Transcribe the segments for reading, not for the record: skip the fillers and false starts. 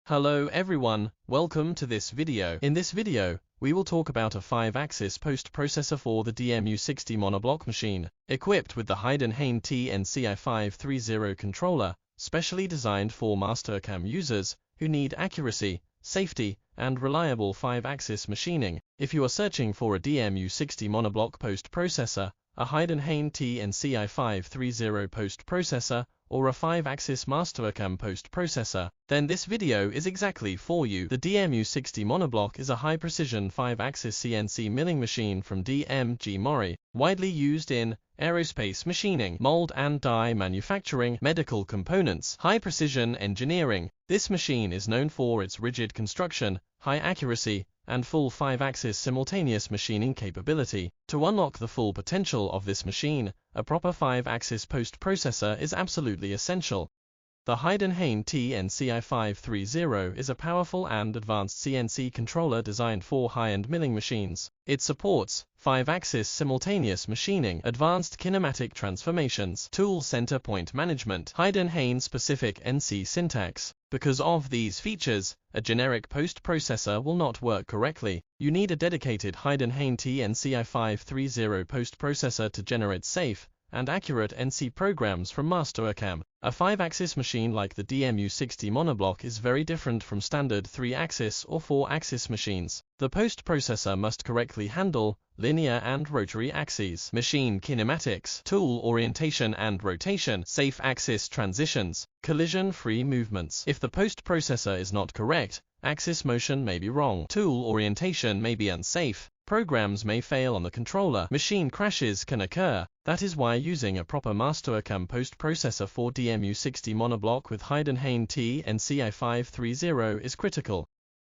Hello everyone, welcome to this video. In this video, we will talk about a 5-axis post-processor for the DMU60 monoblock machine, equipped with the Heidenhain TNC i530 controller, specially designed for Mastercam users who need accuracy, safety, and reliable 5-axis machining. If you are searching for a DMU60 monoblock post-processor, a Heidenhain TNC i530 post-processor, or a 5-axis Mastercam post-processor, then this video is exactly for you. The DMU60 monoblock is a high-precision 5-axis CNC milling machine from DMU, widely used in aerospace machining, mold and die manufacturing, medical components, high-precision engineering. This machine is known for its rigid construction, high accuracy, and full 5-axis simultaneous machining capability. To unlock the full potential of this machine, a proper 5-axis post-processor is absolutely essential. The Heidenhain TNC i530 is a powerful and advanced CNC controller designed for high-end milling machines. It supports 5-axis simultaneous machining, advanced kinematic transformations, tool center point management, Heidenhain-specific NC syntax. Because of these features, a generic post-processor will not work correctly. You need a dedicated Heidenhain TNC i530 post-processor to generate safe and accurate NC programs from Mastercam. A 5-axis machine like the DMU60 monoblock is very different from standard 3-axis or 4-axis machines. The post-processor must correctly handle linear and rotary axes, machine kinematics, tool orientation and rotation, safe axis transitions, collision-free movements. If the post-processor is not correct, axis motion may be wrong, tool orientation may be unsafe, programs may fail on the controller, machine crashes can occur. That is why using a proper Mastercam post-processor for DMU60 monoblock with Heidenhain TNC i530 is critical.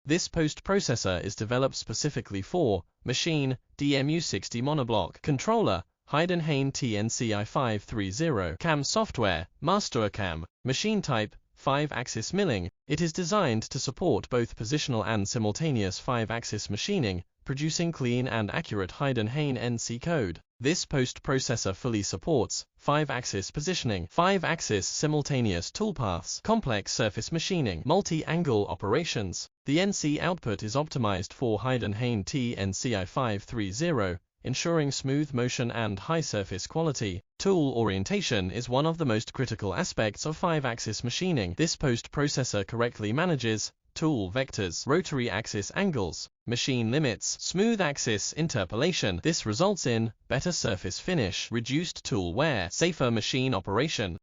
This post-processor is developed specifically for machine, DMU60 monoblock, controller, Heidenhain TNC i530, CAM software, Mastercam, machine type, 5-axis milling. It is designed to support both positional and simultaneous 5-axis machining, producing clean and accurate Heidenhain NC code. This post-processor fully supports 5-axis positioning, 5-axis simultaneous toolpaths, complex surface machining, multi-angle operations. The NC output is optimized for Heidenhain TNC i530, ensuring smooth motion and high surface quality. Tool orientation is one of the most critical aspects of 5-axis machining. This post-processor correctly manages tool vectors, rotary axis angles, machine limits, smooth axis interpolation. This results in better surface finish, reduced tool wear, safer machine operation.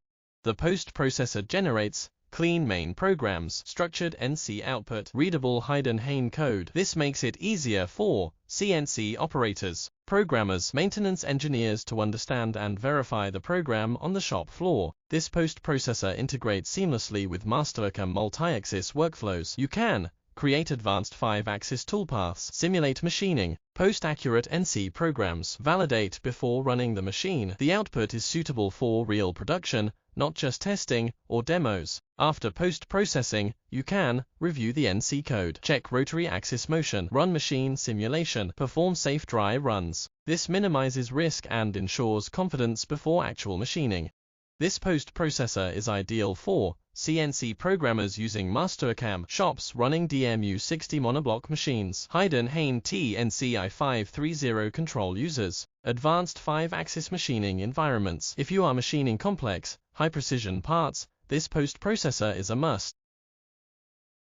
The post-processor generates clean main programs, structured NC output, readable Heidenhain code. This makes it easier for CNC operators, programmers, maintenance engineers to understand and verify the program on the shop floor. This post-processor integrates seamlessly with Mastercam multi-axis workflows. You can create advanced 5-axis toolpaths, simulate machining, post accurate NC programs, validate before running the machine. The output is suitable for real production, not just testing or demos. After post-processing, you can review the NC code, check rotary axis motion, run machine simulation, perform safe dry runs. This minimizes risk and ensures confidence before actual machining. This post-processor is ideal for CNC programmers using Mastercam, shops running DMU60 monoblock machines, Heidenhain TNC i530 control users, advanced 5-axis machining environments. If you are machining complex, high-precision parts, this post-processor is a must.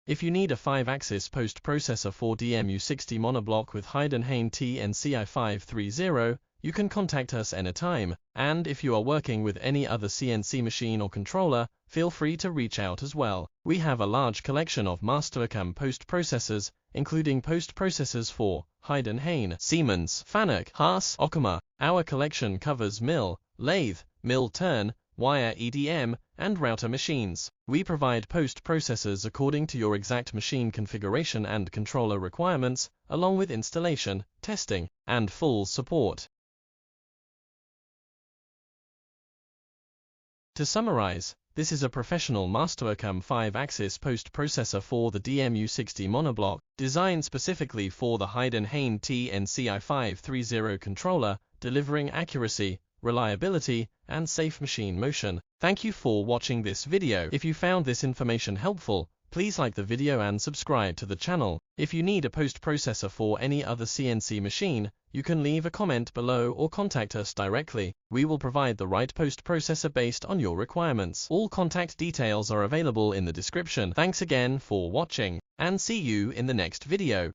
If you need a 5-axis post-processor for DMU60 monoblock with Heidenhain TNC i530, you can contact us anytime, and if you are working with any other CNC machine or controller, feel free to reach out as well. We have a large collection of Mastercam post-processors, including post-processors for Heidenhain, Siemens, Fanuc, Haas, Okuma. Our collection covers mill, lathe, mill turn, wire EDM, and router machines. We provide post-processors according to your exact machine configuration and controller requirements, along with installation, testing, and full support. To summarize, this is a professional Mastercam 5-axis post-processor for the DMU60 monoblock, designed specifically for the Heidenhain TNC i530 controller, delivering accuracy, reliability, and safe machine motion. Thank you for watching this video. If you found this information helpful, Please like the video and subscribe to the channel. If you need a post-processor for any other CNC machine, you can leave a comment below or contact us directly. We will provide the right post-processor based on your requirements. All contact details are available in the description. Thanks again for watching, and see you in the next video.